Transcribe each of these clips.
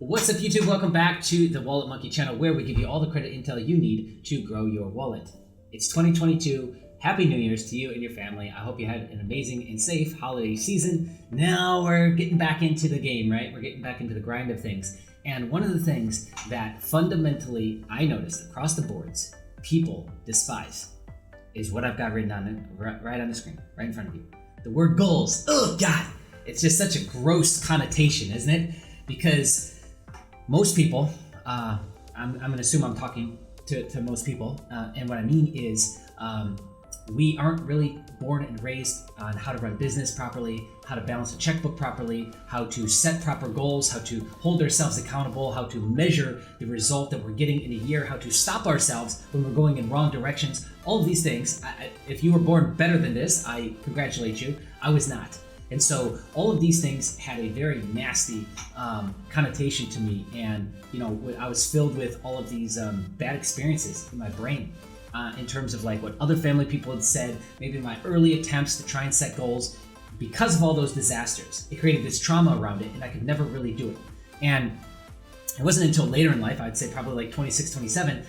What's up, YouTube? Welcome back to the Wallet Monkey channel, where we give you all the credit intel you need to grow your wallet. It's 2022. Happy New Year's to you and your family. I hope you had an amazing and safe holiday season. Now we're getting back into the game, right? We're getting back into the grind of things. And one of the things that fundamentally I noticed across the boards people despise is what I've got written on right on the screen, right in front of you. The word goals. Oh God, it's just such a gross connotation, isn't it? Because most people, I'm going to assume I'm talking to most people, and what I mean is we aren't really born and raised on how to run business properly, how to balance a checkbook properly, how to set proper goals, how to hold ourselves accountable, how to measure the result that we're getting in a year, how to stop ourselves when we're going in wrong directions. All of these things, if you were born better than this, I congratulate you. I was not. And so all of these things had a very nasty connotation to me, and I was filled with all of these bad experiences in my brain in terms of like what other family people had said, maybe my early attempts to try and set goals. Because of all those disasters, it created this trauma around it, and I could never really do it. And it wasn't until later in life, I'd say probably like 26, 27,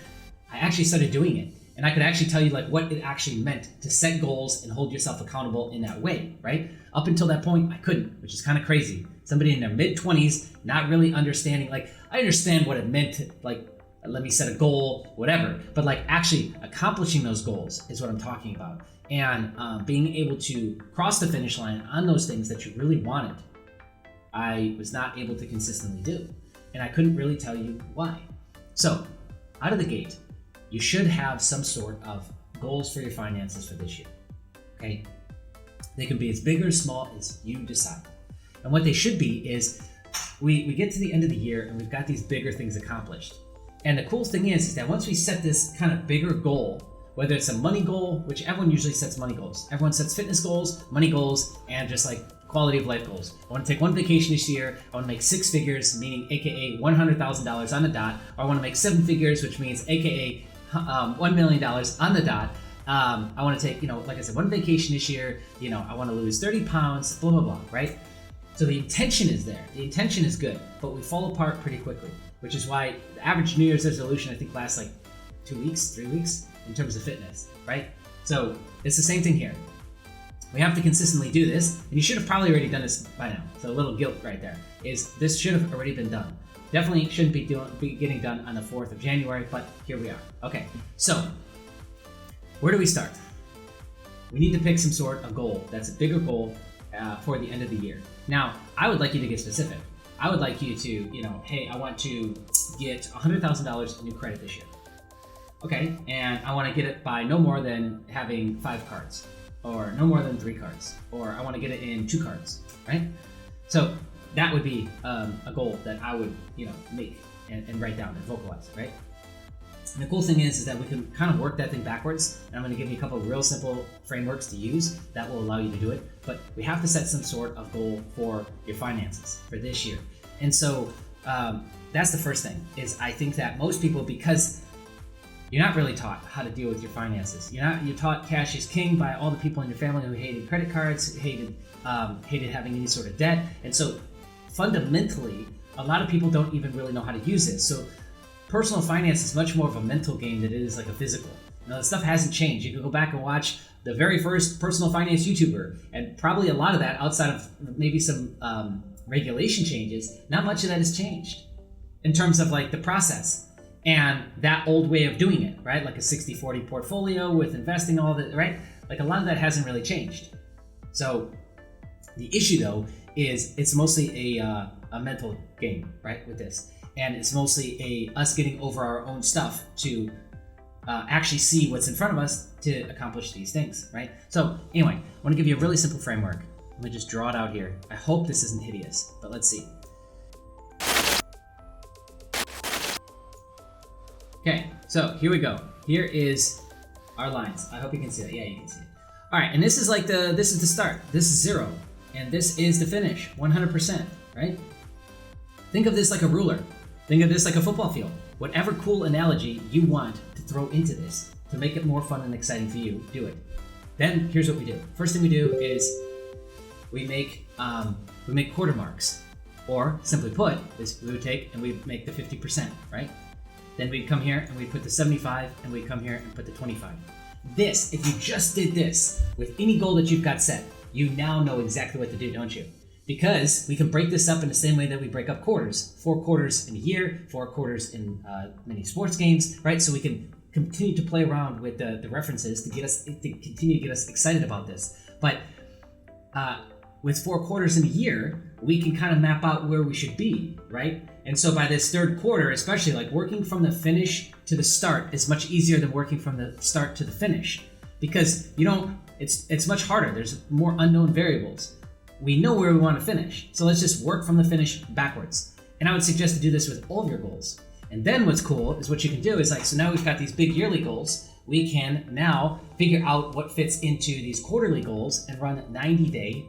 I actually started doing it. And I could actually tell you like what it actually meant to set goals and hold yourself accountable in that way, right? Up until that point, I couldn't, which is kind of crazy. Somebody in their mid-20s, not really understanding, like I understand what it meant to, like, let me set a goal, whatever, but like actually accomplishing those goals is what I'm talking about. And being able to cross the finish line on those things that you really wanted, I was not able to consistently do. And I couldn't really tell you why. So, out of the gate, you should have some sort of goals for your finances for this year, okay? They can be as big or as small as you decide. And what they should be is, we get to the end of the year and we've got these bigger things accomplished. And the cool thing is that once we set this kind of bigger goal, whether it's a money goal, which everyone usually sets money goals. Everyone sets fitness goals, money goals, and just like quality of life goals. I want to take one vacation this year. I want to make 6 figures, meaning AKA $100,000 on the dot. Or I want to make 7 figures, which means AKA $1 million on the dot. I want to take, like I said, one vacation this year. I want to lose 30 pounds, blah, blah, blah, right? So the intention is there. The intention is good, but we fall apart pretty quickly, which is why the average New Year's resolution, I think, lasts like 2 weeks, 3 weeks in terms of fitness, right? So it's the same thing here. We have to consistently do this, and you should have probably already done this by now. So a little guilt right there is this should have already been done. Definitely shouldn't be getting done on the 4th of January, but here we are. Okay, so where do we start? We need to pick some sort of goal that's a bigger goal for the end of the year. Now, I would like you to get specific. I would like you to, hey, I want to get $100,000 in new credit this year. Okay, and I want to get it by no more than having 5 cards, or no more than 3 cards, or I want to get it in 2 cards, right? So that would be a goal that I would, make and write down and vocalize, right? And the cool thing is that we can kind of work that thing backwards. And I'm going to give you a couple of real simple frameworks to use that will allow you to do it. But we have to set some sort of goal for your finances for this year. And so that's the first thing, is I think that most people, because you're not really taught how to deal with your finances. You're taught cash is king by all the people in your family who hated credit cards, hated having any sort of debt. And so fundamentally, a lot of people don't even really know how to use this. So personal finance is much more of a mental game than it is like a physical. The stuff hasn't changed. You can go back and watch the very first personal finance YouTuber, and probably a lot of that, outside of maybe some regulation changes, not much of that has changed in terms of like the process and that old way of doing it, right? Like a 60-40 portfolio with investing, all that, right? Like a lot of that hasn't really changed. So the issue though is it's mostly a mental game, right, with this. And it's mostly us getting over our own stuff to actually see what's in front of us to accomplish these things, right? So anyway, I want to give you a really simple framework. Let me just draw it out here. I hope this isn't hideous, but let's see. Okay, so here we go. Here is our lines. I hope you can see that. Yeah, you can see it. All right, and this is this is the start. This is 0, and this is the finish, 100%, right? Think of this like a ruler. Think of this like a football field. Whatever cool analogy you want to throw into this to make it more fun and exciting for you, do it. Then here's what we do. First thing we do is we make quarter marks. Or simply put, is we would take and we'd make the 50%, right? Then we'd come here and we'd put the 75 and we'd come here and put the 25. This, if you just did this with any goal that you've got set, you now know exactly what to do, don't you? Because we can break this up in the same way that we break up quarters. 4 quarters in a year, 4 quarters in many sports games, right? So we can continue to play around with the references to continue to get us excited about this. But with 4 quarters in a year, we can kind of map out where we should be, right? And so by this 3rd quarter, especially, like, working from the finish to the start is much easier than working from the start to the finish, because it's much harder. There's more unknown variables. We know where we want to finish, so let's just work from the finish backwards. And I would suggest to do this with all of your goals. And then what's cool is what you can do is, like, so now we've got these big yearly goals. We can now figure out what fits into these quarterly goals and run 90-day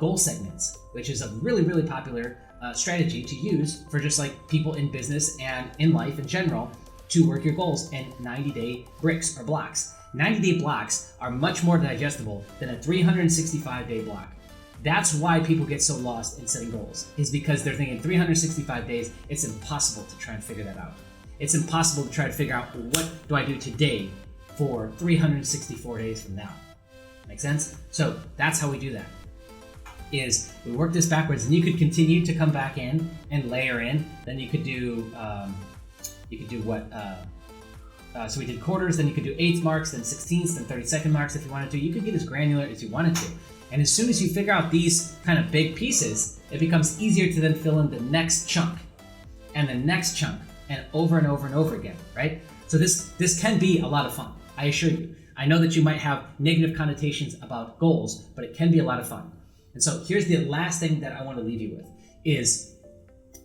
goal segments, which is a really, really popular strategy to use for just like people in business and in life in general to work your goals in 90-day bricks or blocks. 90-day blocks are much more digestible than a 365-day block. That's why people get so lost in setting goals, is because they're thinking 365 days, it's impossible to try and figure that out. It's impossible to try to figure out, what do I do today for 364 days from now? Make sense? So that's how we do that. Is we work this backwards, and you could continue to come back in and layer in. Then you could do what? So we did quarters, then you could do 8th marks, then 16ths, then 32nd marks if you wanted to. You could get as granular as you wanted to. And as soon as you figure out these kind of big pieces, it becomes easier to then fill in the next chunk and the next chunk, and over and over and over again, right? So this can be a lot of fun, I assure you. I know that you might have negative connotations about goals, but it can be a lot of fun. And so here's the last thing that I want to leave you with, is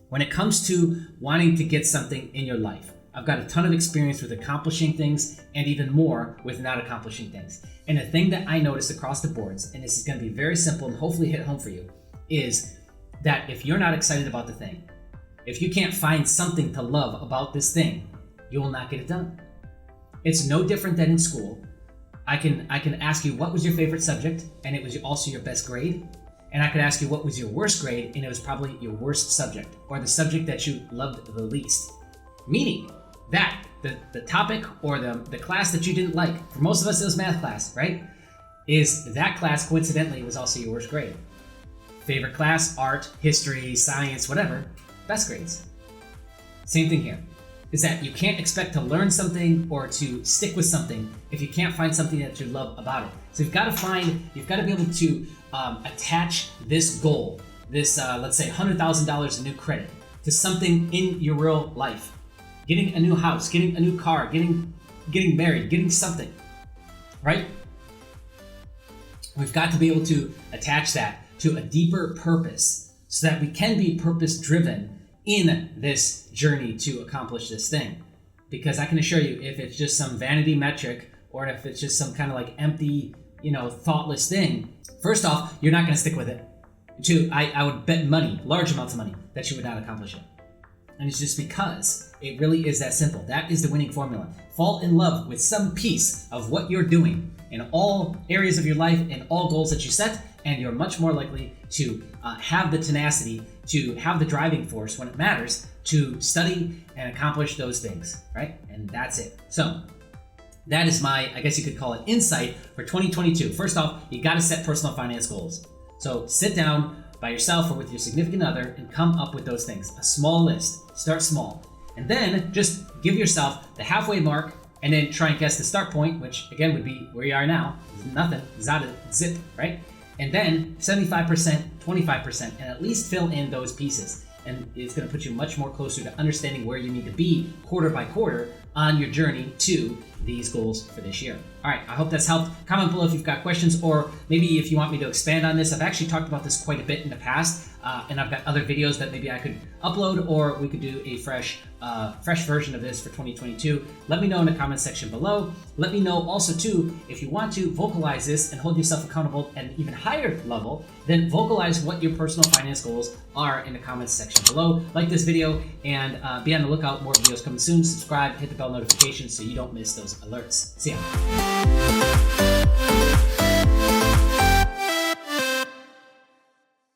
when it comes to wanting to get something in your life, I've got a ton of experience with accomplishing things and even more with not accomplishing things. And the thing that I noticed across the boards, and this is going to be very simple and hopefully hit home for you, is that if you're not excited about the thing, if you can't find something to love about this thing, you will not get it done. It's no different than in school. I can ask you, what was your favorite subject? And it was also your best grade. And I could ask you, what was your worst grade? And it was probably your worst subject, or the subject that you loved the least. Meaning that the topic or the class that you didn't like, for most of us it was math class, right? Is that class coincidentally was also your worst grade. Favorite class, art, history, science, whatever, best grades. Same thing here, is that you can't expect to learn something or to stick with something if you can't find something that you love about it. So you've got to be able to attach this goal, this let's say $100,000 in new credit, to something in your real life. Getting a new house, getting a new car, getting married, getting something, right? We've got to be able to attach that to a deeper purpose so that we can be purpose-driven in this journey to accomplish this thing. Because I can assure you, if it's just some vanity metric, or if it's just some kind of like empty, thoughtless thing, first off, you're not going to stick with it. Two, I would bet money, large amounts of money, that you would not accomplish it. And it's just because it really is that simple. That is the winning formula. Fall in love with some piece of what you're doing in all areas of your life and all goals that you set, and you're much more likely to have the tenacity, to have the driving force when it matters, to study and accomplish those things, right? And that's it. So that is my, I guess you could call it, insight for 2022. First off, you got to set personal finance goals. So sit down by yourself or with your significant other and come up with those things. A small list. Start small. And then just give yourself the halfway mark and then try and guess the start point, which again would be where you are now. Nothing. Zip, right? And then 75%, 25%, and at least fill in those pieces. And it's going to put you much more closer to understanding where you need to be quarter by quarter on your journey to these goals for this year. All right, I hope that's helped. Comment below if you've got questions, or maybe if you want me to expand on this. I've actually talked about this quite a bit in the past, and I've got other videos that maybe I could upload, or we could do a fresh version of this for 2022. Let me know in the comment section below. Let me know also too, if you want to vocalize this and hold yourself accountable at an even higher level, then vocalize what your personal finance goals are in the comments section below. Like this video, and be on the lookout. More videos coming soon. Subscribe, hit the bell notification so you don't miss those alerts. See ya.